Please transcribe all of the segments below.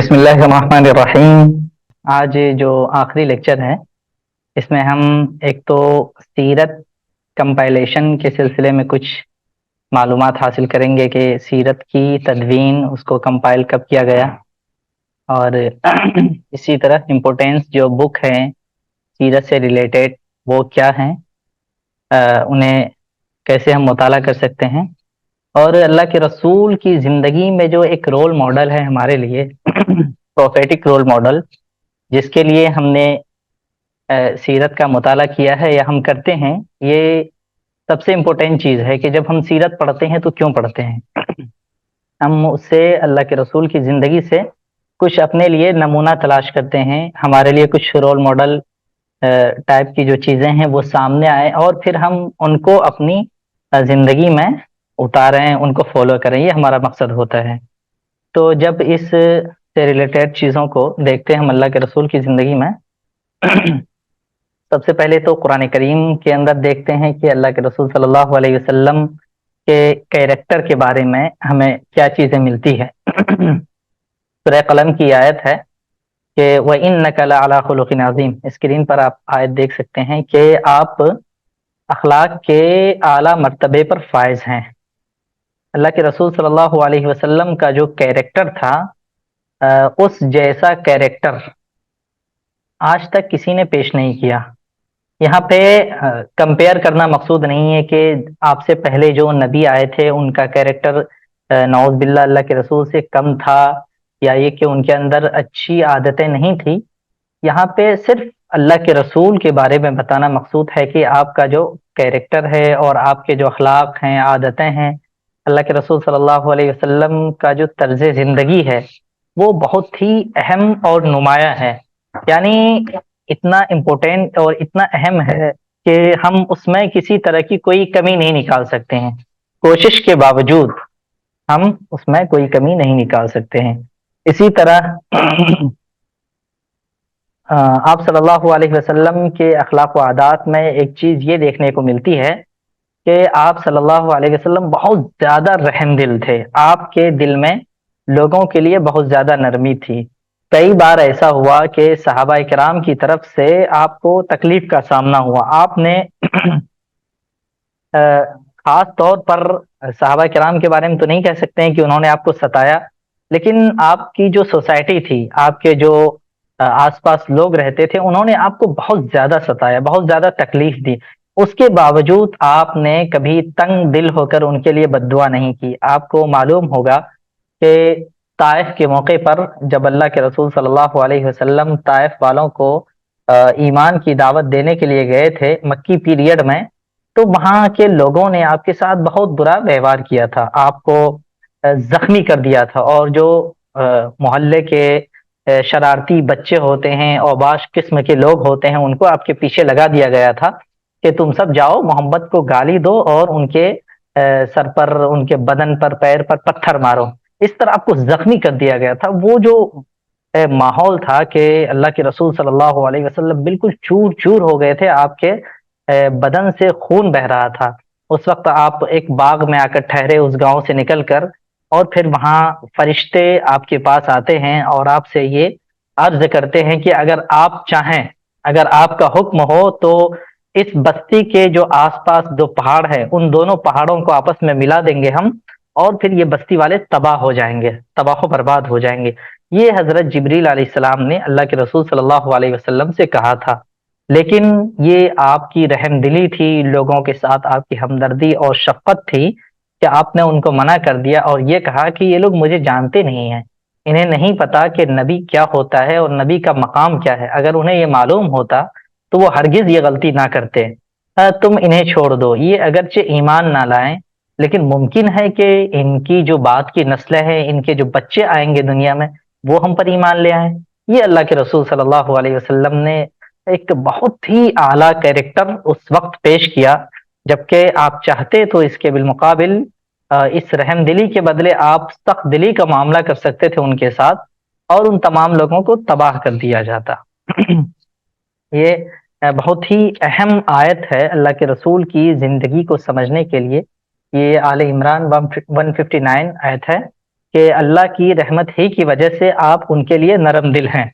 بسم اللہ الرحمن الرحیم۔ آج جو آخری لیکچر ہے اس میں ہم ایک تو سیرت کمپائلیشن کے سلسلے میں کچھ معلومات حاصل کریں گے کہ سیرت کی تدوین اس کو کمپائل کب کیا گیا، اور اسی طرح امپورٹینس جو بک ہیں سیرت سے ریلیٹڈ وہ کیا ہیں، انہیں کیسے ہم مطالعہ کر سکتے ہیں، اور اللہ کے رسول کی زندگی میں جو ایک رول ماڈل ہے ہمارے لیے پروفیٹک رول ماڈل، جس کے لیے ہم نے سیرت کا مطالعہ کیا ہے یا ہم کرتے ہیں، یہ سب سے امپورٹنٹ چیز ہے کہ جب ہم سیرت پڑھتے ہیں تو کیوں پڑھتے ہیں۔ ہم اس سے اللہ کے رسول کی زندگی سے کچھ اپنے لیے نمونہ تلاش کرتے ہیں، ہمارے لیے کچھ رول ماڈل ٹائپ کی جو چیزیں ہیں وہ سامنے آئے اور پھر ہم ان کو اپنی زندگی میں اتاریں، ان کو فالو کریں، یہ ہمارا مقصد ہوتا ہے۔ تو جب اس سے ریلیٹڈ چیزوں کو دیکھتے ہیں ہم اللہ کے رسول کی زندگی میں، سب سے پہلے تو قرآن کریم کے اندر دیکھتے ہیں کہ اللہ کے رسول صلی اللہ علیہ وسلم کے کیریکٹر کے بارے میں ہمیں کیا چیزیں ملتی ہے۔ سورہ قلم کی آیت ہے کہ وَإِنَّكَ لَعَلَىٰ خُلُقٍ عَظِيمٍ، اسکرین پر آپ آیت دیکھ سکتے ہیں کہ آپ اخلاق کے اعلیٰ مرتبے پر فائز ہیں۔ اللہ کے رسول صلی اللہ علیہ وسلم کا جو کیریکٹر تھا، اس جیسا کیریکٹر آج تک کسی نے پیش نہیں کیا۔ یہاں پہ کمپیئر کرنا مقصود نہیں ہے کہ آپ سے پہلے جو نبی آئے تھے ان کا کیریکٹر نعوذ باللہ اللہ کے رسول سے کم تھا، یا یہ کہ ان کے اندر اچھی عادتیں نہیں تھی۔ یہاں پہ صرف اللہ کے رسول کے بارے میں بتانا مقصود ہے کہ آپ کا جو کیریکٹر ہے اور آپ کے جو اخلاق ہیں، عادتیں ہیں، اللہ کے رسول صلی اللہ علیہ وسلم کا جو طرز زندگی ہے وہ بہت ہی اہم اور نمایاں ہے، یعنی اتنا امپورٹینٹ اور اتنا اہم ہے کہ ہم اس میں کسی طرح کی کوئی کمی نہیں نکال سکتے ہیں، کوشش کے باوجود ہم اس میں کوئی کمی نہیں نکال سکتے ہیں۔ اسی طرح آپ صلی اللہ علیہ وسلم کے اخلاق و عادات میں ایک چیز یہ دیکھنے کو ملتی ہے کہ آپ صلی اللہ علیہ وسلم بہت زیادہ رحم دل تھے، آپ کے دل میں لوگوں کے لیے بہت زیادہ نرمی تھی۔ کئی بار ایسا ہوا کہ صحابہ کرام کی طرف سے آپ کو تکلیف کا سامنا ہوا، آپ نے خاص طور پر صحابہ کرام کے بارے میں تو نہیں کہہ سکتے ہیں کہ انہوں نے آپ کو ستایا، لیکن آپ کی جو سوسائٹی تھی، آپ کے جو آس پاس لوگ رہتے تھے، انہوں نے آپ کو بہت زیادہ ستایا، بہت زیادہ تکلیف دی۔ اس کے باوجود آپ نے کبھی تنگ دل ہو کر ان کے لیے بد دعا نہیں کی۔ آپ کو معلوم ہوگا کہ طائف کے موقع پر جب اللہ کے رسول صلی اللہ علیہ وسلم طائف والوں کو ایمان کی دعوت دینے کے لیے گئے تھے مکی پیریڈ میں، تو وہاں کے لوگوں نے آپ کے ساتھ بہت برا ویوہار کیا تھا، آپ کو زخمی کر دیا تھا، اور جو محلے کے شرارتی بچے ہوتے ہیں، اوباش قسم کے لوگ ہوتے ہیں، ان کو آپ کے پیچھے لگا دیا گیا تھا کہ تم سب جاؤ محمد کو گالی دو اور ان کے سر پر، ان کے بدن پر، پیر پر پتھر مارو۔ اس طرح آپ کو زخمی کر دیا گیا تھا۔ وہ جو ماحول تھا کہ اللہ کے رسول صلی اللہ علیہ وسلم بالکل چور چور ہو گئے تھے، آپ کے بدن سے خون بہ رہا تھا۔ اس وقت آپ ایک باغ میں آ کر ٹھہرے، اس گاؤں سے نکل کر، اور پھر وہاں فرشتے آپ کے پاس آتے ہیں اور آپ سے یہ عرض کرتے ہیں کہ اگر آپ چاہیں، اگر آپ کا حکم ہو تو اس بستی کے جو آس پاس دو پہاڑ ہیں ان دونوں پہاڑوں کو آپس میں ملا دیں گے ہم، اور پھر یہ بستی والے تباہ ہو جائیں گے، تباہ و برباد ہو جائیں گے۔ یہ حضرت جبریل علیہ السلام نے اللہ کے رسول صلی اللہ علیہ وسلم سے کہا تھا، لیکن یہ آپ کی رحم دلی تھی، لوگوں کے ساتھ آپ کی ہمدردی اور شفقت تھی کہ آپ نے ان کو منع کر دیا اور یہ کہا کہ یہ لوگ مجھے جانتے نہیں ہیں، انہیں نہیں پتا کہ نبی کیا ہوتا ہے اور نبی کا مقام کیا ہے۔ اگر انہیں یہ معلوم ہوتا تو وہ ہرگز یہ غلطی نہ کرتے۔ تم انہیں چھوڑ دو، یہ اگرچہ ایمان نہ لائیں لیکن ممکن ہے کہ ان کی جو بعد کی نسلیں ہیں، ان کے جو بچے آئیں گے دنیا میں، وہ ہم پر ایمان لے آئیں۔ یہ اللہ کے رسول صلی اللہ علیہ وسلم نے ایک بہت ہی اعلیٰ کیریکٹر اس وقت پیش کیا، جبکہ آپ چاہتے تو اس کے بالمقابل اس رحم دلی کے بدلے آپ سخت دلی کا معاملہ کر سکتے تھے ان کے ساتھ، اور ان تمام لوگوں کو تباہ کر دیا جاتا۔ یہ بہت ہی اہم آیت ہے اللہ کے رسول کی زندگی کو سمجھنے کے لیے۔ یہ آل عمران 159 آیت ہے کہ اللہ کی رحمت ہی کی وجہ سے آپ ان کے لیے نرم دل ہیں،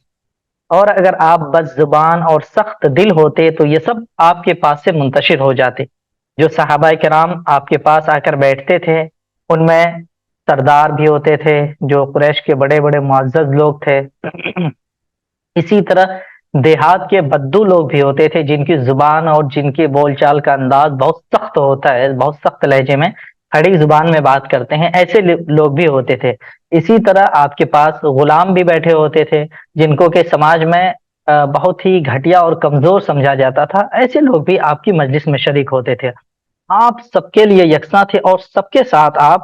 اور اگر آپ بد زبان اور سخت دل ہوتے تو یہ سب آپ کے پاس سے منتشر ہو جاتے۔ جو صحابہ کرام آپ کے پاس آ کر بیٹھتے تھے، ان میں سردار بھی ہوتے تھے جو قریش کے بڑے بڑے معزز لوگ تھے، اسی طرح دیہات کے بدو لوگ بھی ہوتے تھے جن کی زبان اور جن کی بول چال کا انداز بہت سخت ہوتا ہے، بہت سخت لہجے میں کھڑی زبان میں بات کرتے ہیں، ایسے لوگ بھی ہوتے تھے۔ اسی طرح آپ کے پاس غلام بھی بیٹھے ہوتے تھے جن کو کہ سماج میں بہت ہی گھٹیا اور کمزور سمجھا جاتا تھا، ایسے لوگ بھی آپ کی مجلس میں شریک ہوتے تھے۔ آپ سب کے لیے یکساں تھے اور سب کے ساتھ آپ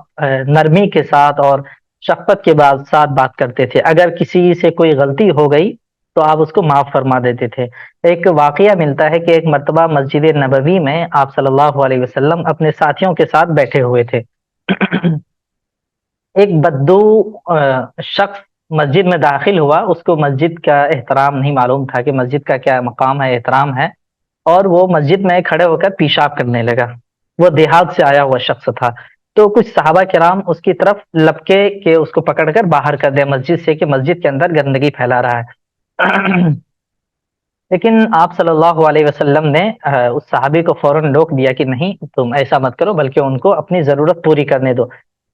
نرمی کے ساتھ اور شفقت کے ساتھ بات کرتے تھے۔ اگر کسی سے کوئی غلطی ہو گئی تو آپ اس کو معاف فرما دیتے تھے۔ ایک واقعہ ملتا ہے کہ ایک مرتبہ مسجد نبوی میں آپ صلی اللہ علیہ وسلم اپنے ساتھیوں کے ساتھ بیٹھے ہوئے تھے۔ ایک بدو شخص مسجد میں داخل ہوا، اس کو مسجد کا احترام نہیں معلوم تھا کہ مسجد کا کیا مقام ہے، احترام ہے، اور وہ مسجد میں کھڑے ہو کر پیشاب کرنے لگا۔ وہ دیہات سے آیا ہوا شخص تھا، تو کچھ صحابہ کرام اس کی طرف لپکے کہ اس کو پکڑ کر باہر کر دے مسجد سے، کہ مسجد کے اندر گندگی پھیلا رہا ہے۔ لیکن آپ صلی اللہ علیہ وسلم نے اس صحابی کو فوراً روک دیا کہ نہیں، تم ایسا مت کرو، بلکہ ان کو اپنی ضرورت پوری کرنے دو۔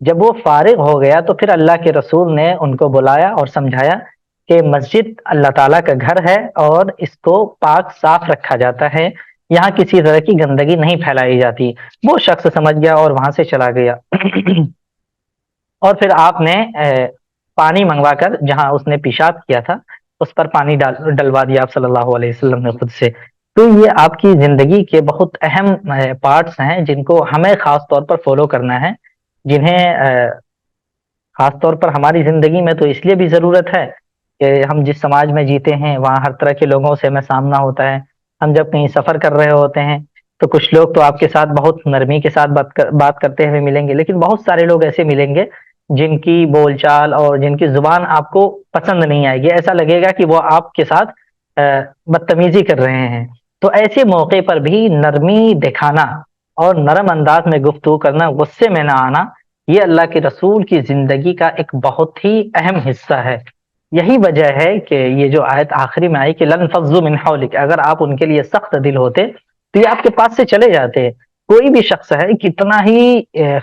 جب وہ فارغ ہو گیا تو پھر اللہ کے رسول نے ان کو بلایا اور سمجھایا کہ مسجد اللہ تعالیٰ کا گھر ہے اور اس کو پاک صاف رکھا جاتا ہے، یہاں کسی طرح کی گندگی نہیں پھیلائی جاتی۔ وہ شخص سمجھ گیا اور وہاں سے چلا گیا۔ اور پھر آپ نے پانی منگوا کر جہاں اس نے پیشاب کیا تھا اس پر پانی ڈلوا دیا آپ صلی اللہ علیہ وسلم نے خود سے۔ تو یہ آپ کی زندگی کے بہت اہم پارٹس ہیں جن کو ہمیں خاص طور پر فالو کرنا ہے، جنہیں خاص طور پر ہماری زندگی میں تو اس لیے بھی ضرورت ہے کہ ہم جس سماج میں جیتے ہیں وہاں ہر طرح کے لوگوں سے ہمیں سامنا ہوتا ہے۔ ہم جب کہیں سفر کر رہے ہوتے ہیں تو کچھ لوگ تو آپ کے ساتھ بہت نرمی کے ساتھ بات کرتے ہوئے ملیں گے، لیکن بہت سارے لوگ ایسے ملیں گے جن کی بول چال اور جن کی زبان آپ کو پسند نہیں آئے گی، ایسا لگے گا کہ وہ آپ کے ساتھ بدتمیزی کر رہے ہیں۔ تو ایسے موقع پر بھی نرمی دکھانا اور نرم انداز میں گفتگو کرنا، غصے میں نہ آنا، یہ اللہ کے رسول کی زندگی کا ایک بہت ہی اہم حصہ ہے۔ یہی وجہ ہے کہ یہ جو آیت آخری میں آئی کہ لن فضوا من حولک، اگر آپ ان کے لیے سخت دل ہوتے تو یہ آپ کے پاس سے چلے جاتے۔ کوئی بھی شخص ہے کتنا ہی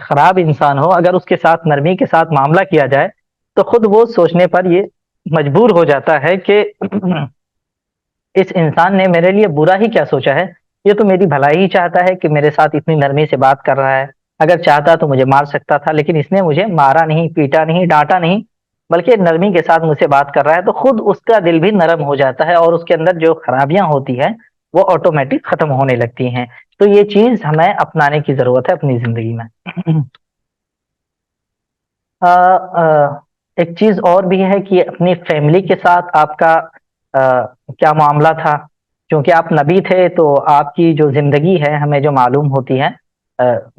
خراب انسان ہو، اگر اس کے ساتھ نرمی کے ساتھ معاملہ کیا جائے تو خود وہ سوچنے پر یہ مجبور ہو جاتا ہے کہ اس انسان نے میرے لیے برا ہی کیا سوچا ہے، یہ تو میری بھلائی ہی چاہتا ہے کہ میرے ساتھ اتنی نرمی سے بات کر رہا ہے، اگر چاہتا تو مجھے مار سکتا تھا، لیکن اس نے مجھے مارا نہیں، پیٹا نہیں، ڈانٹا نہیں، بلکہ نرمی کے ساتھ مجھ سے بات کر رہا ہے، تو خود اس کا دل بھی نرم ہو جاتا ہے اور اس کے اندر جو خرابیاں ہوتی ہیں وہ آٹومیٹک ختم ہونے لگتی ہیں۔ تو یہ چیز ہمیں اپنانے کی ضرورت ہے اپنی زندگی میں۔ ایک چیز اور بھی ہے کہ اپنی فیملی کے ساتھ آپ کا کیا معاملہ تھا، کیونکہ آپ نبی تھے تو آپ کی جو زندگی ہے ہمیں جو معلوم ہوتی ہے،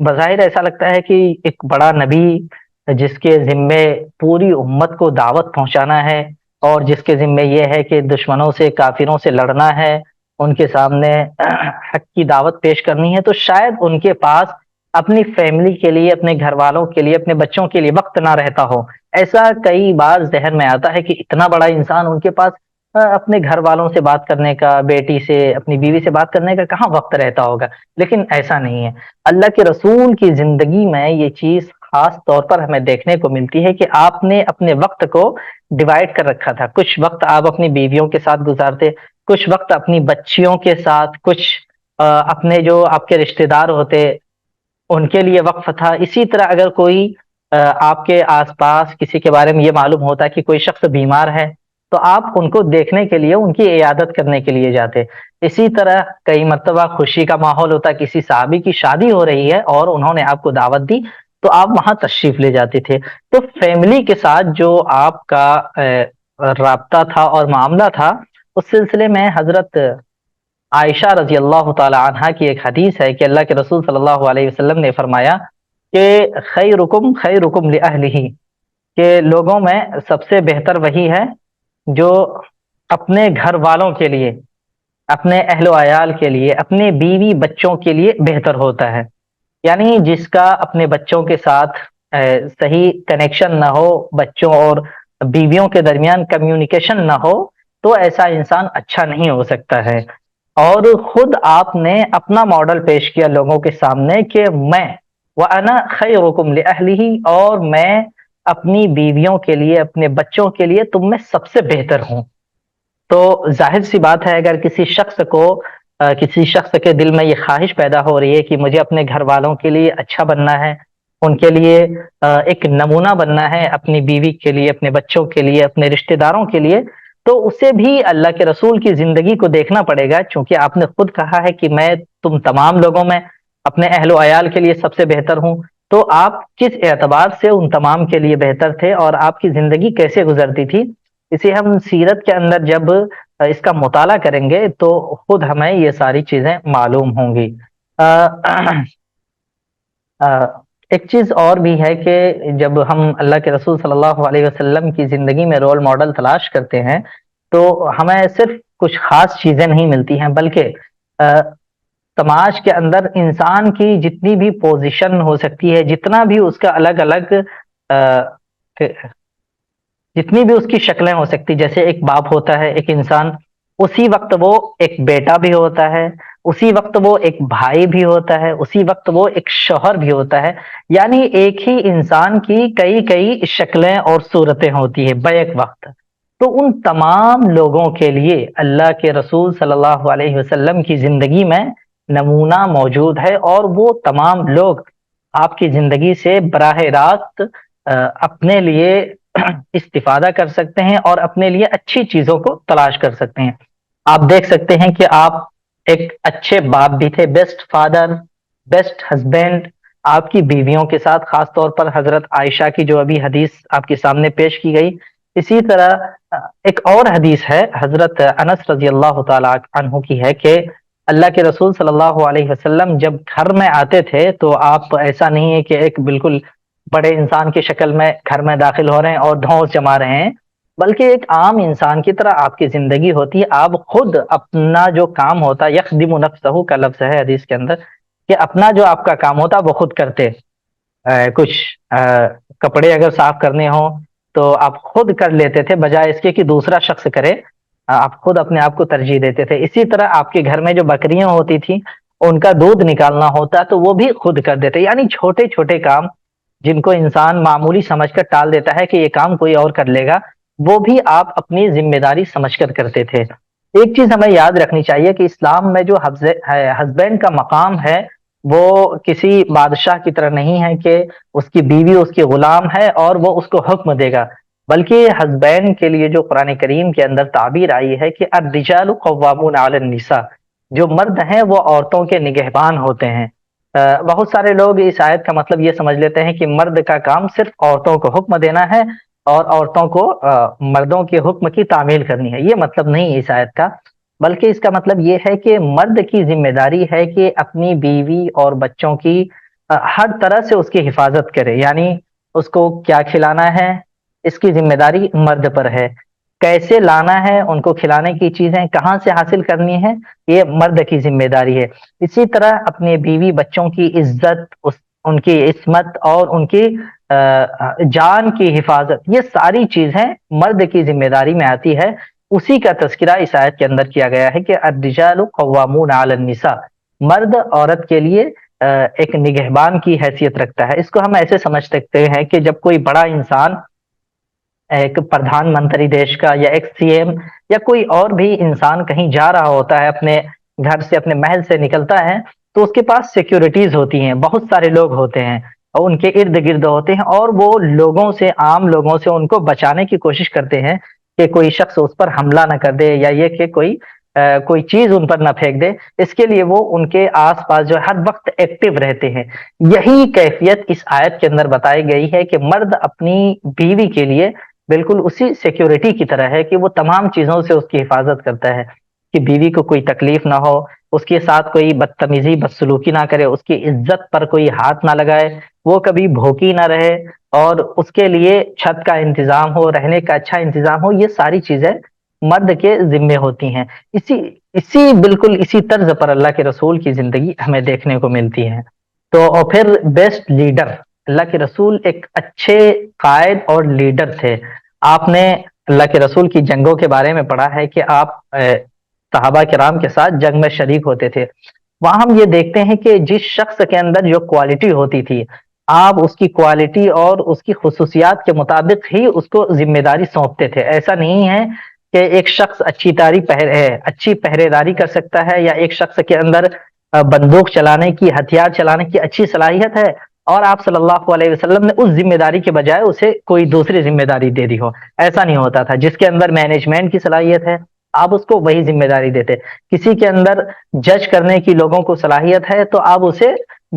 بظاہر ایسا لگتا ہے کہ ایک بڑا نبی جس کے ذمے پوری امت کو دعوت پہنچانا ہے اور جس کے ذمے یہ ہے کہ دشمنوں سے، کافروں سے لڑنا ہے، ان کے سامنے حق کی دعوت پیش کرنی ہے، تو شاید ان کے پاس اپنی فیملی کے لیے، اپنے گھر والوں کے لیے، اپنے بچوں کے لیے وقت نہ رہتا ہو۔ ایسا کئی بار ذہن میں آتا ہے کہ اتنا بڑا انسان، ان کے پاس اپنے گھر والوں سے بات کرنے کا، بیٹی سے، اپنی بیوی سے بات کرنے کا کہاں وقت رہتا ہوگا، لیکن ایسا نہیں ہے۔ اللہ کے رسول کی زندگی میں یہ چیز خاص طور پر ہمیں دیکھنے کو ملتی ہے کہ آپ نے اپنے وقت کو ڈیوائڈ کر رکھا تھا۔ کچھ وقت آپ اپنی بیویوں کے ساتھ گزارتے، کچھ وقت اپنی بچیوں کے ساتھ، کچھ اپنے جو آپ کے رشتہ دار ہوتے ان کے لیے وقف تھا۔ اسی طرح اگر کوئی آپ کے آس پاس کسی کے بارے میں یہ معلوم ہوتا کہ کوئی شخص بیمار ہے تو آپ ان کو دیکھنے کے لیے، ان کی عیادت کرنے کے لیے جاتے۔ اسی طرح کئی مرتبہ خوشی کا ماحول ہوتا، کسی صحابی کی شادی ہو رہی ہے اور انہوں نے آپ کو دعوت دی تو آپ وہاں تشریف لے جاتے تھے۔ تو فیملی کے ساتھ جو آپ کا رابطہ تھا اور معاملہ تھا، اس سلسلے میں حضرت عائشہ رضی اللہ تعالی عنہا کی ایک حدیث ہے کہ اللہ کے رسول صلی اللہ علیہ وسلم نے فرمایا کہ خیرکم خیرکم لأہلہ، کہ لوگوں میں سب سے بہتر وہی ہے جو اپنے گھر والوں کے لیے، اپنے اہل و عیال کے لیے، اپنے بیوی بچوں کے لیے بہتر ہوتا ہے۔ یعنی جس کا اپنے بچوں کے ساتھ صحیح کنیکشن نہ ہو، بچوں اور بیویوں کے درمیان کمیونیکیشن نہ ہو، تو ایسا انسان اچھا نہیں ہو سکتا ہے۔ اور خود آپ نے اپنا ماڈل پیش کیا لوگوں کے سامنے کہ میں وَأَنَا خَيْرُكُمْ لِأَهْلِهِ، اور میں اپنی بیویوں کے لیے، اپنے بچوں کے لیے تم میں سب سے بہتر ہوں۔ تو ظاہر سی بات ہے، اگر کسی شخص کے دل میں یہ خواہش پیدا ہو رہی ہے کہ مجھے اپنے گھر والوں کے لیے اچھا بننا ہے، ان کے لیے ایک نمونہ بننا ہے، اپنی بیوی کے لیے، اپنے بچوں کے لیے، اپنے رشتہ داروں کے لیے، تو اسے بھی اللہ کے رسول کی زندگی کو دیکھنا پڑے گا، چونکہ آپ نے خود کہا ہے کہ میں تم تمام لوگوں میں اپنے اہل و عیال کے لیے سب سے بہتر ہوں۔ تو آپ کس اعتبار سے ان تمام کے لیے بہتر تھے، اور آپ کی زندگی کیسے گزرتی تھی، اسے ہم سیرت کے اندر جب اس کا مطالعہ کریں گے تو خود ہمیں یہ ساری چیزیں معلوم ہوں گی۔ آ، ایک چیز اور بھی ہے کہ جب ہم اللہ کے رسول صلی اللہ علیہ وسلم کی زندگی میں رول ماڈل تلاش کرتے ہیں تو ہمیں صرف کچھ خاص چیزیں نہیں ملتی ہیں، بلکہ سماج کے اندر انسان کی جتنی بھی پوزیشن ہو سکتی ہے، جتنا بھی اس کا الگ الگ جتنی بھی اس کی شکلیں ہو سکتی، جیسے ایک باپ ہوتا ہے ایک انسان، اسی وقت وہ ایک بیٹا بھی ہوتا ہے، اسی وقت وہ ایک بھائی بھی ہوتا ہے، اسی وقت وہ ایک شوہر بھی ہوتا ہے، یعنی ایک ہی انسان کی کئی کئی شکلیں اور صورتیں ہوتی ہیں بیک وقت۔ تو ان تمام لوگوں کے لیے اللہ کے رسول صلی اللہ علیہ وسلم کی زندگی میں نمونہ موجود ہے، اور وہ تمام لوگ آپ کی زندگی سے براہ راست اپنے لیے استفادہ کر سکتے ہیں اور اپنے لیے اچھی چیزوں کو تلاش کر سکتے ہیں۔ آپ دیکھ سکتے ہیں کہ آپ ایک اچھے باپ بھی تھے، بیسٹ فادر، بیسٹ ہسبینڈ آپ کی بیویوں کے ساتھ، خاص طور پر حضرت عائشہ کی جو ابھی حدیث آپ کے سامنے پیش کی گئی۔ اسی طرح ایک اور حدیث ہے حضرت انس رضی اللہ تعالی عنہ کی، ہے کہ اللہ کے رسول صلی اللہ علیہ وسلم جب گھر میں آتے تھے تو آپ ایسا نہیں ہے کہ ایک بالکل بڑے انسان کی شکل میں گھر میں داخل ہو رہے ہیں اور دھونس جما رہے ہیں، بلکہ ایک عام انسان کی طرح آپ کی زندگی ہوتی ہے۔ آپ خود اپنا جو کام ہوتا ہے، یخدم نفسہ کا لفظ ہے حدیث کے اندر، کہ اپنا جو آپ کا کام ہوتا وہ خود کرتے۔ کچھ کپڑے اگر صاف کرنے ہوں تو آپ خود کر لیتے تھے، بجائے اس کے کہ دوسرا شخص کرے، آپ خود اپنے آپ کو ترجیح دیتے تھے۔ اسی طرح آپ کے گھر میں جو بکریاں ہوتی تھیں، ان کا دودھ نکالنا ہوتا تو وہ بھی خود کر دیتے، یعنی چھوٹے چھوٹے کام جن کو انسان معمولی سمجھ کر ٹال دیتا ہے کہ یہ کام کوئی اور کر لے گا، وہ بھی آپ اپنی ذمہ داری سمجھ کر کرتے تھے۔ ایک چیز ہمیں یاد رکھنی چاہیے کہ اسلام میں جو ہسبینڈ کا مقام ہے وہ کسی بادشاہ کی طرح نہیں ہے کہ اس کی بیوی اس کی غلام ہے اور وہ اس کو حکم دے گا، بلکہ ہسبینڈ کے لیے جو قرآن کریم کے اندر تعبیر آئی ہے کہ الرجال قوامون علی النساء، جو مرد ہیں وہ عورتوں کے نگہبان ہوتے ہیں۔ بہت سارے لوگ اس آیت کا مطلب یہ سمجھ لیتے ہیں کہ مرد کا کام صرف عورتوں کو حکم دینا ہے اور عورتوں کو مردوں کے حکم کی تعمیل کرنی ہے۔ یہ مطلب نہیں ہے اس آیت کا، بلکہ اس کا مطلب یہ ہے کہ مرد کی ذمہ داری ہے کہ اپنی بیوی اور بچوں کی ہر طرح سے اس کی حفاظت کرے، یعنی اس کو کیا کھلانا ہے اس کی ذمہ داری مرد پر ہے، کیسے لانا ہے ان کو کھلانے کی چیزیں کہاں سے حاصل کرنی ہے، یہ مرد کی ذمہ داری ہے۔ اسی طرح اپنے بیوی بچوں کی عزت، ان کی عصمت اور ان کی جان کی حفاظت، یہ ساری چیزیں مرد کی ذمہ داری میں آتی ہے۔ اسی کا تذکرہ اس آیت کے اندر کیا گیا ہے کہ الرجال قوامون علی النساء، مرد عورت کے لیے ایک نگہبان کی حیثیت رکھتا ہے۔ اس کو ہم ایسے سمجھ سکتے ہیں کہ جب کوئی بڑا انسان، ایک پردھان منتری دیش کا یا ایک سی ایم یا کوئی اور بھی انسان کہیں جا رہا ہوتا ہے، اپنے گھر سے اپنے محل سے نکلتا ہے، تو اس کے پاس سیکیورٹیز ہوتی ہیں، بہت سارے لوگ ہوتے ہیں اور ان کے ارد گرد ہوتے ہیں، اور وہ لوگوں سے، عام لوگوں سے ان کو بچانے کی کوشش کرتے ہیں کہ کوئی شخص اس پر حملہ نہ کر دے، یا یہ کہ کوئی چیز ان پر نہ پھینک دے۔ اس کے لیے وہ ان کے آس پاس جو ہر وقت ایکٹیو رہتے ہیں۔ یہی کیفیت اس آیت کے اندر بتائی گئی ہے کہ مرد اپنی بیوی کے لیے بالکل اسی سیکیورٹی کی طرح ہے کہ وہ تمام چیزوں سے اس کی حفاظت کرتا ہے، کہ بیوی کو کوئی تکلیف نہ ہو، اس کے ساتھ کوئی بدتمیزی بدسلوکی نہ کرے، اس کی عزت پر کوئی ہاتھ نہ لگائے، وہ کبھی بھوکی نہ رہے، اور اس کے لیے چھت کا انتظام ہو، رہنے کا اچھا انتظام ہو۔ یہ ساری چیزیں مرد کے ذمے ہوتی ہیں۔ بالکل اسی طرز پر اللہ کے رسول کی زندگی ہمیں دیکھنے کو ملتی ہے۔ تو اور پھر بیسٹ لیڈر، اللہ کے رسول ایک اچھے قائد اور لیڈر تھے. آپ نے اللہ کے رسول کی جنگوں کے بارے میں پڑھا ہے کہ آپ صحابہ کرام کے ساتھ جنگ میں شریک ہوتے تھے. وہاں ہم یہ دیکھتے ہیں کہ جس شخص کے اندر جو کوالٹی ہوتی تھی، آپ اس کی کوالٹی اور اس کی خصوصیات کے مطابق ہی اس کو ذمہ داری سونپتے تھے. ایسا نہیں ہے کہ ایک شخص اچھی پہرے داری کر سکتا ہے، یا ایک شخص کے اندر بندوق چلانے کی، ہتھیار چلانے کی اچھی صلاحیت ہے، اور آپ صلی اللہ علیہ وسلم نے اس ذمہ داری کے بجائے اسے کوئی دوسری ذمہ داری دے دی ہو. ایسا نہیں ہوتا تھا. جس کے اندر مینجمنٹ کی صلاحیت ہے آپ اس کو وہی ذمہ داری دیتے. کسی کے اندر جج کرنے کی لوگوں کو صلاحیت ہے تو آپ اسے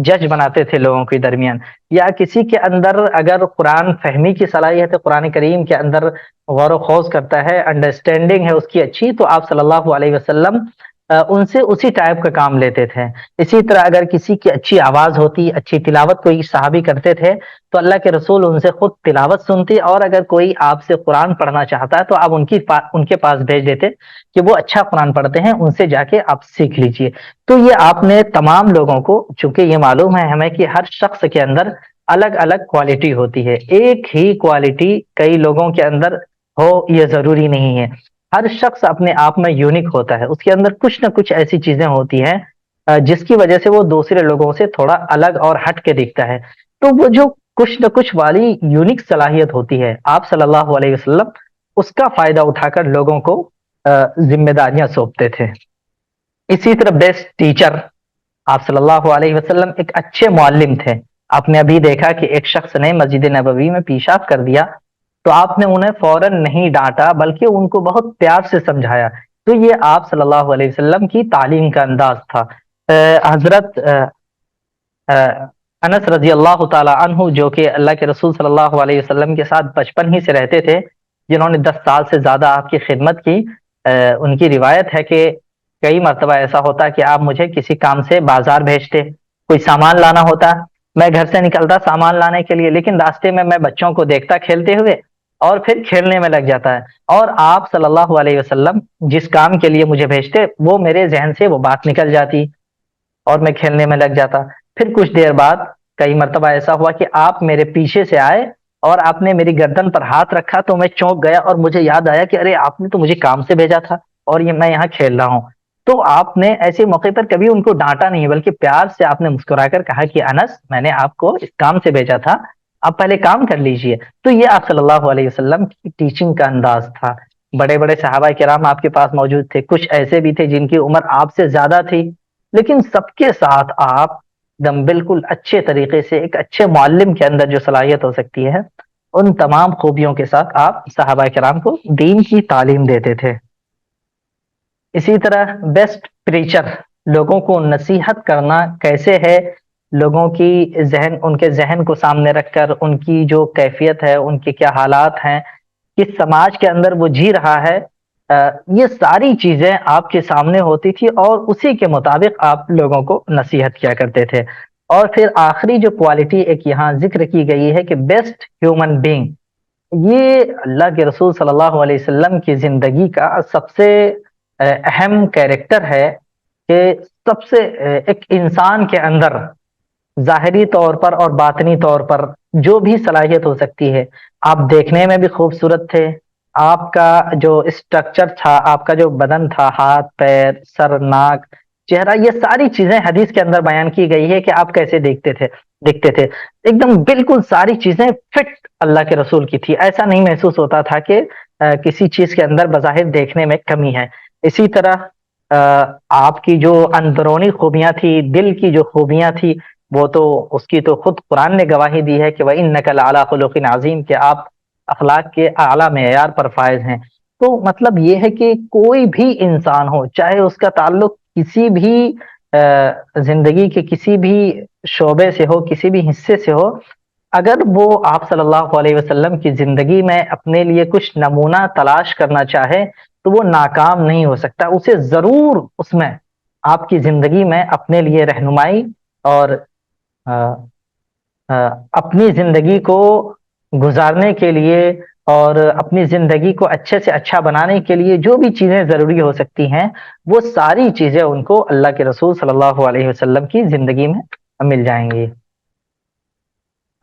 جج بناتے تھے لوگوں کے درمیان. یا کسی کے اندر اگر قرآن فہمی کی صلاحیت ہے، قرآن کریم کے اندر غور و خوض کرتا ہے، انڈرسٹینڈنگ ہے اس کی اچھی، تو آپ صلی اللہ علیہ وسلم ان سے اسی ٹائپ کا کام لیتے تھے. اسی طرح اگر کسی کی اچھی آواز ہوتی، اچھی تلاوت کوئی صحابی کرتے تھے، تو اللہ کے رسول ان سے خود تلاوت سنتی، اور اگر کوئی آپ سے قرآن پڑھنا چاہتا ہے تو آپ ان کے پاس بھیج دیتے کہ وہ اچھا قرآن پڑھتے ہیں، ان سے جا کے آپ سیکھ لیجئے. تو یہ آپ نے تمام لوگوں کو، چونکہ یہ معلوم ہے ہمیں کہ ہر شخص کے اندر الگ الگ کوالٹی ہوتی ہے، ایک ہی کوالٹی کئی لوگوں کے اندر ہو یہ ضروری نہیں ہے. ہر شخص اپنے آپ میں یونیک ہوتا ہے، اس کے اندر کچھ نہ کچھ ایسی چیزیں ہوتی ہیں جس کی وجہ سے وہ دوسرے لوگوں سے تھوڑا الگ اور ہٹ کے دکھتا ہے. تو وہ جو کچھ نہ کچھ والی یونیک صلاحیت ہوتی ہے، آپ صلی اللہ علیہ وسلم اس کا فائدہ اٹھا کر لوگوں کو ذمہ داریاں سونپتے تھے. اسی طرح بیسٹ ٹیچر، آپ صلی اللہ علیہ وسلم ایک اچھے معلم تھے. آپ نے ابھی دیکھا کہ ایک شخص نے مسجد نبوی میں پیشاب کر دیا تو آپ نے انہیں فوراً نہیں ڈانٹا، بلکہ ان کو بہت پیار سے سمجھایا. تو یہ آپ صلی اللہ علیہ وسلم کی تعلیم کا انداز تھا. حضرت انس رضی اللہ تعالی عنہ، جو کہ اللہ کے رسول صلی اللہ علیہ وسلم کے ساتھ بچپن ہی سے رہتے تھے، جنہوں نے 10 سال سے زیادہ آپ کی خدمت کی، ان کی روایت ہے کہ کئی مرتبہ ایسا ہوتا کہ آپ مجھے کسی کام سے بازار بھیجتے، کوئی سامان لانا ہوتا، میں گھر سے نکلتا سامان لانے کے لیے، لیکن راستے میں بچوں کو دیکھتا کھیلتے ہوئے اور پھر کھیلنے میں لگ جاتا ہے، اور آپ صلی اللہ علیہ وسلم جس کام کے لیے مجھے بھیجتے وہ میرے ذہن سے وہ بات نکل جاتی اور میں کھیلنے میں لگ جاتا. پھر کچھ دیر بعد کئی مرتبہ ایسا ہوا کہ آپ میرے پیچھے سے آئے اور آپ نے میری گردن پر ہاتھ رکھا تو میں چونک گیا اور مجھے یاد آیا کہ ارے آپ نے تو مجھے کام سے بھیجا تھا اور یہ میں یہاں کھیل رہا ہوں. تو آپ نے ایسے موقع پر کبھی ان کو ڈانٹا نہیں، بلکہ پیار سے آپ نے مسکرا کر کہا کہ انس، میں نے آپ کو اس کام سے بھیجا تھا، آپ پہلے کام کر لیجئے. تو یہ آپ صلی اللہ علیہ وسلم کی ٹیچنگ کا انداز تھا. بڑے بڑے صحابہ کرام آپ کے پاس موجود تھے، کچھ ایسے بھی تھے جن کی عمر آپ سے زیادہ تھی، لیکن سب کے ساتھ آپ دم بالکل اچھے طریقے سے ایک اچھے معلم کے اندر جو صلاحیت ہو سکتی ہے، ان تمام خوبیوں کے ساتھ آپ صحابہ کرام کو دین کی تعلیم دیتے تھے. اسی طرح بیسٹ پریچر، لوگوں کو نصیحت کرنا کیسے ہے، لوگوں کی ان کے ذہن کو سامنے رکھ کر ان کی جو کیفیت ہے، ان کے کیا حالات ہیں، کس سماج کے اندر وہ جی رہا ہے، یہ ساری چیزیں آپ کے سامنے ہوتی تھی اور اسی کے مطابق آپ لوگوں کو نصیحت کیا کرتے تھے. اور پھر آخری جو کوالٹی ایک یہاں ذکر کی گئی ہے کہ بیسٹ ہیومن بینگ، یہ اللہ کے رسول صلی اللہ علیہ وسلم کی زندگی کا سب سے اہم کیریکٹر ہے کہ سب سے ایک انسان کے اندر ظاہری طور پر اور باطنی طور پر جو بھی صلاحیت ہو سکتی ہے، آپ دیکھنے میں بھی خوبصورت تھے، آپ کا جو اسٹرکچر تھا، آپ کا جو بدن تھا، ہاتھ پیر سر ناک چہرہ، یہ ساری چیزیں حدیث کے اندر بیان کی گئی ہے کہ آپ کیسے دکھتے تھے. ایک دم بالکل ساری چیزیں فٹ اللہ کے رسول کی تھی. ایسا نہیں محسوس ہوتا تھا کہ کسی چیز کے اندر بظاہر دیکھنے میں کمی ہے. اسی طرح آپ کی جو اندرونی خوبیاں تھی، دل کی جو خوبیاں تھی، وہ تو اس کی تو خود قرآن نے گواہی دی ہے کہ وَإِنَّكَ لَعَلَىٰ خُلُقٍ عَظِيمٍ، کہ آپ اخلاق کے اعلیٰ معیار پر فائز ہیں. تو مطلب یہ ہے کہ کوئی بھی انسان ہو، چاہے اس کا تعلق کسی بھی زندگی کے کسی بھی شعبے سے ہو، کسی بھی حصے سے ہو، اگر وہ آپ صلی اللہ علیہ وسلم کی زندگی میں اپنے لیے کچھ نمونہ تلاش کرنا چاہے تو وہ ناکام نہیں ہو سکتا. اسے ضرور اس میں آپ کی زندگی میں اپنے لیے رہنمائی اور اپنی زندگی کو گزارنے کے لیے اور اپنی زندگی کو اچھے سے اچھا بنانے کے لیے جو بھی چیزیں ضروری ہو سکتی ہیں، وہ ساری چیزیں ان کو اللہ کے رسول صلی اللہ علیہ وسلم کی زندگی میں مل جائیں گی.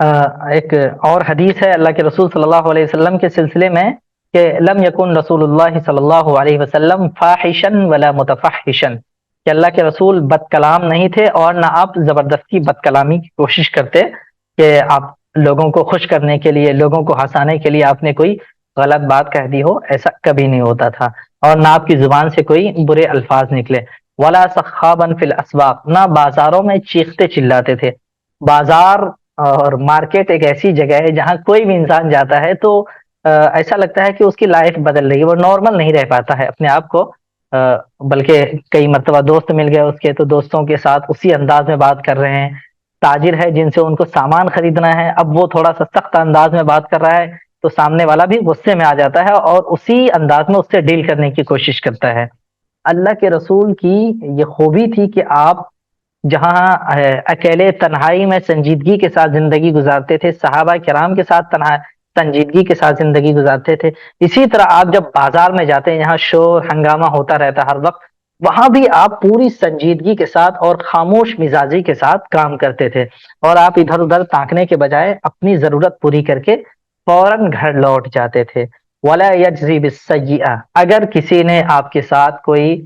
ایک اور حدیث ہے اللہ کے رسول صلی اللہ علیہ وسلم کے سلسلے میں کہ لم یکن رسول اللہ صلی اللہ علیہ وسلم فاحشا ولا متفحشا، کہ اللہ کے رسول بد کلام نہیں تھے اور نہ آپ زبردستی بد کلامی کی کوشش کرتے کہ آپ لوگوں کو خوش کرنے کے لیے، لوگوں کو ہنسانے کے لیے آپ نے کوئی غلط بات کہہ دی ہو، ایسا کبھی نہیں ہوتا تھا، اور نہ آپ کی زبان سے کوئی برے الفاظ نکلے۔ ولا سخابا فی الاسواق، نہ بازاروں میں چیختے چلاتے تھے۔ بازار اور مارکیٹ ایک ایسی جگہ ہے جہاں کوئی بھی انسان جاتا ہے تو ایسا لگتا ہے کہ اس کی لائف بدل رہی ہے، وہ نارمل نہیں رہ پاتا ہے اپنے آپ کو، بلکہ کئی مرتبہ دوست مل گئے اس کے تو دوستوں کے ساتھ اسی انداز میں بات کر رہے ہیں۔ تاجر ہے جن سے ان کو سامان خریدنا ہے، اب وہ تھوڑا سا سخت انداز میں بات کر رہا ہے تو سامنے والا بھی غصے میں آ جاتا ہے اور اسی انداز میں اس سے ڈیل کرنے کی کوشش کرتا ہے۔ اللہ کے رسول کی یہ خوبی تھی کہ آپ جہاں اکیلے تنہائی میں سنجیدگی کے ساتھ زندگی گزارتے تھے، صحابہ کرام کے ساتھ سنجیدگی کے ساتھ زندگی گزارتے تھے، اسی طرح آپ جب بازار میں جاتے ہیں جہاں شور ہنگامہ ہوتا رہتا ہر وقت، وہاں بھی آپ پوری سنجیدگی کے ساتھ اور خاموش مزاجی کے ساتھ کام کرتے تھے، اور آپ ادھر ادھر تاکنے کے بجائے اپنی ضرورت پوری کر کے فوراً گھر لوٹ جاتے تھے۔ ولا یجزی بالسیئہ، اگر کسی نے آپ کے ساتھ کوئی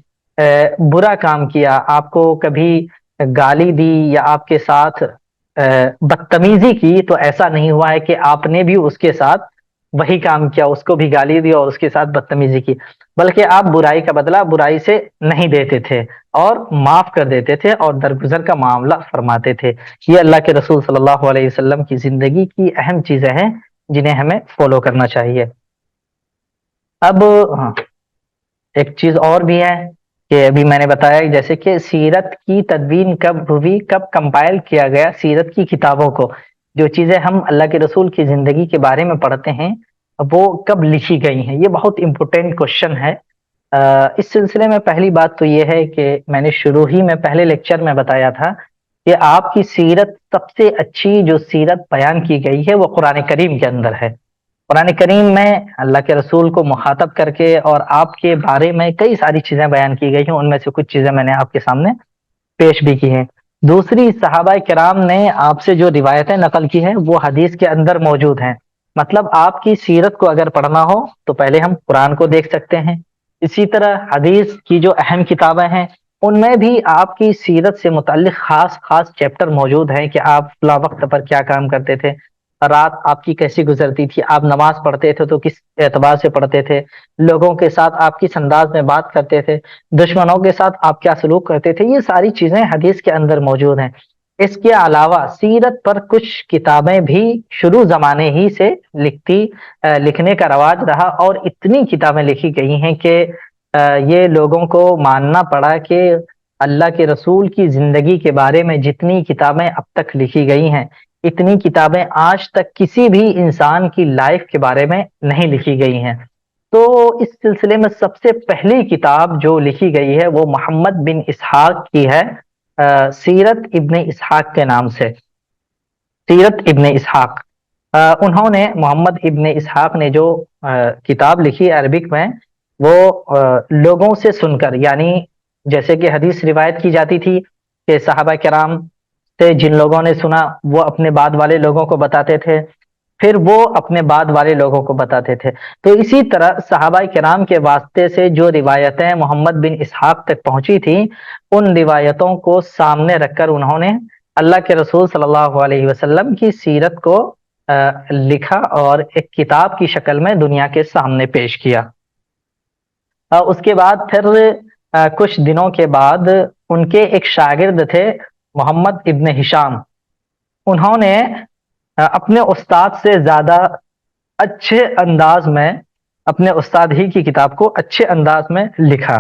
برا کام کیا، آپ کو کبھی گالی دی یا آپ کے ساتھ بدتمیزی کی، تو ایسا نہیں ہوا ہے کہ آپ نے بھی اس کے ساتھ وہی کام کیا، اس کو بھی گالی دی اور اس کے ساتھ بدتمیزی کی، بلکہ آپ برائی کا بدلہ برائی سے نہیں دیتے تھے اور معاف کر دیتے تھے اور درگزر کا معاملہ فرماتے تھے۔ یہ اللہ کے رسول صلی اللہ علیہ وسلم کی زندگی کی اہم چیزیں ہیں جنہیں ہمیں فالو کرنا چاہیے۔ اب ہاں، ایک چیز اور بھی ہے کہ ابھی میں نے بتایا جیسے کہ سیرت کی تدوین کب ہوئی، کب کمپائل کیا گیا سیرت کی کتابوں کو، جو چیزیں ہم اللہ کے رسول کی زندگی کے بارے میں پڑھتے ہیں وہ کب لکھی گئی ہیں، یہ بہت امپورٹنٹ کوشچن ہے۔ اس سلسلے میں پہلی بات تو یہ ہے کہ میں نے شروع ہی میں پہلے لیکچر میں بتایا تھا کہ آپ کی سیرت، سب سے اچھی جو سیرت بیان کی گئی ہے وہ قرآن کریم کے اندر ہے۔ قرآن کریم میں اللہ کے رسول کو مخاطب کر کے اور آپ کے بارے میں کئی ساری چیزیں بیان کی گئی ہیں، ان میں سے کچھ چیزیں میں نے آپ کے سامنے پیش بھی کی ہیں۔ دوسری، صحابہ کرام نے آپ سے جو روایتیں نقل کی ہیں وہ حدیث کے اندر موجود ہیں، مطلب آپ کی سیرت کو اگر پڑھنا ہو تو پہلے ہم قرآن کو دیکھ سکتے ہیں، اسی طرح حدیث کی جو اہم کتابیں ہیں ان میں بھی آپ کی سیرت سے متعلق خاص خاص چیپٹر موجود ہیں کہ آپ فلاں وقت پر کیا کام کرتے تھے، رات آپ کی کیسی گزرتی تھی، آپ نماز پڑھتے تھے تو کس اعتبار سے پڑھتے تھے، لوگوں کے ساتھ آپ کس انداز میں بات کرتے تھے، دشمنوں کے ساتھ آپ کیا سلوک کرتے تھے، یہ ساری چیزیں حدیث کے اندر موجود ہیں۔ اس کے علاوہ سیرت پر کچھ کتابیں بھی شروع زمانے ہی سے لکھنے کا رواج رہا، اور اتنی کتابیں لکھی گئی ہیں کہ یہ لوگوں کو ماننا پڑا کہ اللہ کے رسول کی زندگی کے بارے میں جتنی کتابیں اب تک لکھی گئی ہیں، اتنی کتابیں آج تک کسی بھی انسان کی لائف کے بارے میں نہیں لکھی گئی ہیں۔ تو اس سلسلے میں سب سے پہلی کتاب جو لکھی گئی ہے وہ محمد بن اسحاق کی ہے، سیرت ابن اسحاق کے نام سے، سیرت ابن اسحاق۔ انہوں نے، محمد ابن اسحاق نے جو کتاب لکھی عربک میں، وہ لوگوں سے سن کر، یعنی جیسے کہ حدیث روایت کی جاتی تھی کہ صحابہ کرام سے جن لوگوں نے سنا وہ اپنے بعد والے لوگوں کو بتاتے تھے، پھر وہ اپنے بعد والے لوگوں کو بتاتے تھے، تو اسی طرح صحابہ کرام کے واسطے سے جو روایتیں محمد بن اسحاق تک پہنچی تھیں، ان روایتوں کو سامنے رکھ کر انہوں نے اللہ کے رسول صلی اللہ علیہ وسلم کی سیرت کو لکھا اور ایک کتاب کی شکل میں دنیا کے سامنے پیش کیا۔ اس کے بعد پھر کچھ دنوں کے بعد ان کے ایک شاگرد تھے محمد ابن ہشام، انہوں نے اپنے استاد سے زیادہ اچھے انداز میں اپنے استاد ہی کی کتاب کو اچھے انداز میں لکھا۔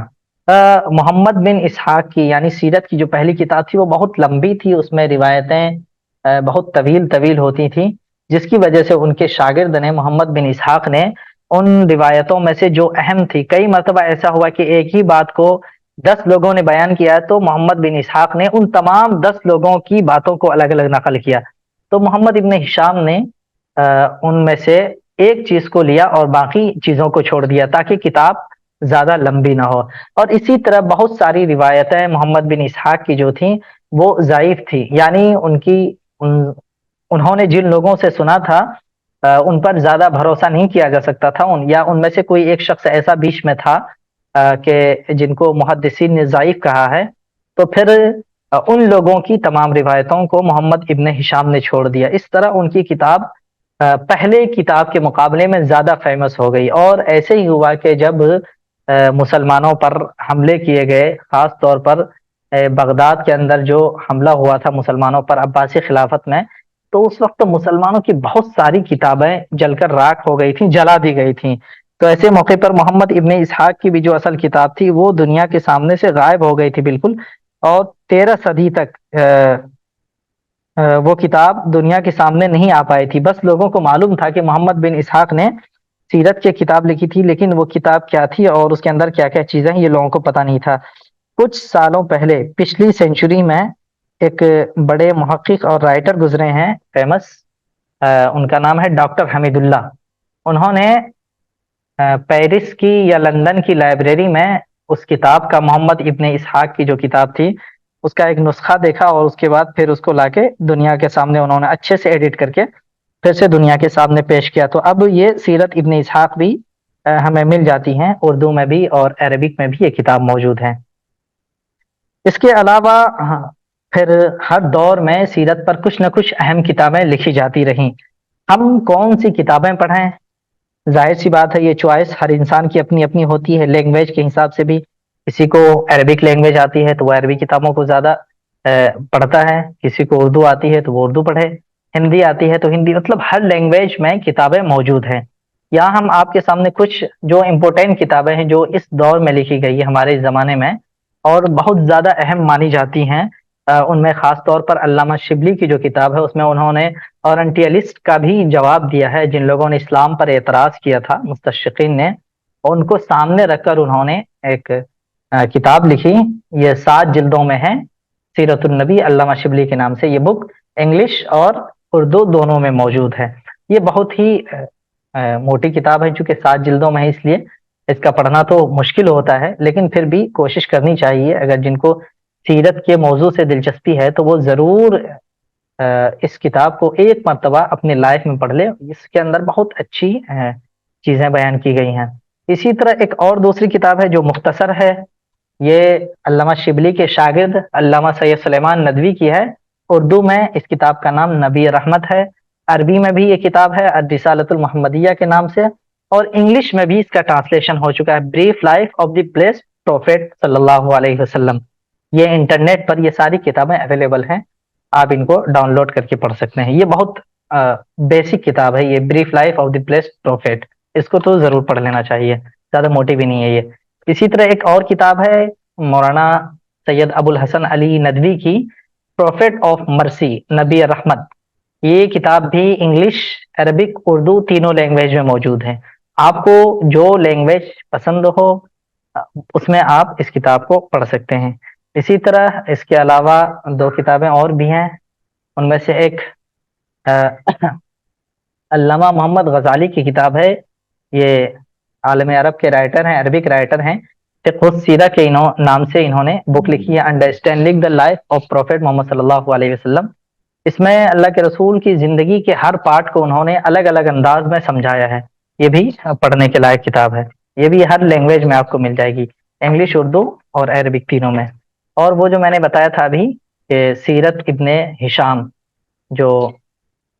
محمد بن اسحاق کی یعنی سیرت کی جو پہلی کتاب تھی وہ بہت لمبی تھی، اس میں روایتیں بہت طویل طویل ہوتی تھیں، جس کی وجہ سے ان کے شاگرد نے، محمد بن اسحاق نے، ان روایتوں میں سے جو اہم تھی، کئی مرتبہ ایسا ہوا کہ ایک ہی بات کو 10 لوگوں نے بیان کیا تو محمد بن اسحاق نے ان تمام 10 لوگوں کی باتوں کو الگ الگ نقل کیا، تو محمد ابن ہشام نے ان میں سے ایک چیز کو لیا اور باقی چیزوں کو چھوڑ دیا تاکہ کتاب زیادہ لمبی نہ ہو، اور اسی طرح بہت ساری روایتیں محمد بن اسحاق کی جو تھیں وہ ضعیف تھی، یعنی ان انہوں نے جن لوگوں سے سنا تھا ان پر زیادہ بھروسہ نہیں کیا جا سکتا تھا، یا ان میں سے کوئی ایک شخص ایسا بیچ میں تھا کہ جن کو محدثین نے ضعیف کہا ہے، تو پھر ان لوگوں کی تمام روایتوں کو محمد ابن ہشام نے چھوڑ دیا۔ اس طرح ان کی کتاب پہلے کتاب کے مقابلے میں زیادہ فیمس ہو گئی، اور ایسے ہی ہوا کہ جب مسلمانوں پر حملے کیے گئے، خاص طور پر بغداد کے اندر جو حملہ ہوا تھا مسلمانوں پر عباسی خلافت میں، تو اس وقت مسلمانوں کی بہت ساری کتابیں جل کر راکھ ہو گئی تھیں، جلا دی گئی تھیں۔ تو ایسے موقع پر محمد ابن اسحاق کی بھی جو اصل کتاب تھی وہ دنیا کے سامنے سے غائب ہو گئی تھی بالکل، اور 13 صدی تک وہ کتاب دنیا کے سامنے نہیں آ پائی تھی۔ بس لوگوں کو معلوم تھا کہ محمد بن اسحاق نے سیرت کی کتاب لکھی تھی، لیکن وہ کتاب کیا تھی اور اس کے اندر کیا کیا چیزیں ہیں یہ لوگوں کو پتہ نہیں تھا۔ کچھ سالوں پہلے پچھلی سینچری میں ایک بڑے محقق اور رائٹر گزرے ہیں فیمس، ان کا نام ہے ڈاکٹر حمید اللہ۔ انہوں نے پیرس کی یا لندن کی لائبریری میں اس کتاب کا، محمد ابن اسحاق کی جو کتاب تھی اس کا ایک نسخہ دیکھا، اور اس کے بعد پھر اس کو لا کے دنیا کے سامنے انہوں نے اچھے سے ایڈٹ کر کے پھر سے دنیا کے سامنے پیش کیا۔ تو اب یہ سیرت ابن اسحاق بھی ہمیں مل جاتی ہیں، اردو میں بھی اور عربک میں بھی یہ کتاب موجود ہے۔ اس کے علاوہ پھر ہر دور میں سیرت پر کچھ نہ کچھ اہم کتابیں لکھی جاتی رہیں۔ ہم کون سی کتابیں پڑھیں، ظاہر سی بات ہے یہ چوائس ہر انسان کی اپنی اپنی ہوتی ہے، لینگویج کے حساب سے بھی کسی کو عربک لینگویج آتی ہے تو وہ عربی کتابوں کو زیادہ پڑھتا ہے، کسی کو اردو آتی ہے تو وہ اردو پڑھے، ہندی آتی ہے تو ہندی، مطلب ہر لینگویج میں کتابیں موجود ہیں۔ یہاں ہم آپ کے سامنے کچھ جو امپورٹنٹ کتابیں ہیں جو اس دور میں لکھی گئی ہے ہمارے زمانے میں اور بہت زیادہ اہم مانی جاتی ہیں، ان میں خاص طور پر علامہ شبلی کی جو کتاب ہے اس میں انہوں نے اورنٹیلسٹ کا بھی جواب دیا ہے، جن لوگوں نے اسلام پر اعتراض کیا تھا مستشرقین نے، ان کو سامنے رکھ کر انہوں نے ایک کتاب لکھی۔ یہ 7 جلدوں میں ہے، سیرت النبی، علامہ شبلی کے نام سے یہ بک انگلش اور اردو دونوں میں موجود ہے۔ یہ بہت ہی موٹی کتاب ہے، چونکہ 7 جلدوں میں ہے اس لیے اس کا پڑھنا تو مشکل ہوتا ہے، لیکن پھر بھی کوشش کرنی چاہیے، اگر جن کو سیرت کے موضوع سے دلچسپی ہے تو وہ ضرور اس کتاب کو ایک مرتبہ اپنی لائف میں پڑھ لے۔ اس کے اندر بہت اچھی چیزیں بیان کی گئی ہیں۔ اسی طرح ایک اور دوسری کتاب ہے جو مختصر ہے، یہ علامہ شبلی کے شاگرد علامہ سید سلیمان ندوی کی ہے، اردو میں اس کتاب کا نام نبی رحمت ہے، عربی میں بھی یہ کتاب ہے الرسالۃ المحمدیہ کے نام سے، اور انگلش میں بھی اس کا ٹرانسلیشن ہو چکا ہے، brief life of the blessed prophet صلی اللہ علیہ وسلم۔ یہ انٹرنیٹ پر یہ ساری کتابیں اویلیبل ہیں، آپ ان کو ڈاؤن لوڈ کر کے پڑھ سکتے ہیں۔ یہ بہت بیسک کتاب ہے، یہ brief life of the blessed prophet, اس کو تو ضرور پڑھ لینا چاہیے، زیادہ موٹی بھی نہیں ہے یہ۔ اسی طرح ایک اور کتاب ہے مولانا سید ابو الحسن علی ندوی کی، پروفیٹ آف مرسی، نبی رحمت۔ یہ کتاب بھی انگلش، عربک، اردو تینوں لینگویج میں موجود ہے۔ آپ کو جو لینگویج پسند ہو اس میں آپ اس کتاب کو پڑھ سکتے ہیں۔ اسی طرح اس کے علاوہ 2 کتابیں اور بھی ہیں، ان میں سے ایک علامہ محمد غزالی کی کتاب ہے، یہ عالم عرب کے رائٹر ہیں، عربک رائٹر ہیں، فقہ السیرہ کے نام سے انہوں نے بک لکھی ہے، understanding the life of prophet Muhammad صلی اللہ علیہ وسلم۔ اس میں اللہ کے رسول کی زندگی کے ہر پارٹ کو انہوں نے الگ الگ انداز میں سمجھایا ہے، یہ بھی پڑھنے کے لائق کتاب ہے۔ یہ بھی ہر لینگویج میں آپ کو مل جائے گی، انگلش، اردو اور عربک تینوں میں۔ اور وہ جو میں نے بتایا تھا ابھی کہ سیرت ابن ہشام جو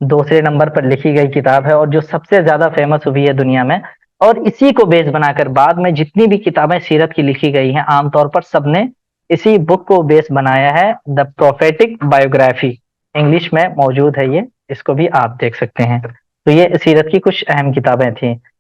دوسرے نمبر پر لکھی گئی کتاب ہے اور جو سب سے زیادہ فیمس ہوئی ہے دنیا میں، اور اسی کو بیس بنا کر بعد میں جتنی بھی کتابیں سیرت کی لکھی گئی ہیں عام طور پر سب نے اسی بک کو بیس بنایا ہے، دا پروفیٹک بایوگرافی، انگلش میں موجود ہے یہ، اس کو بھی آپ دیکھ سکتے ہیں۔ تو یہ سیرت کی کچھ اہم کتابیں تھیں۔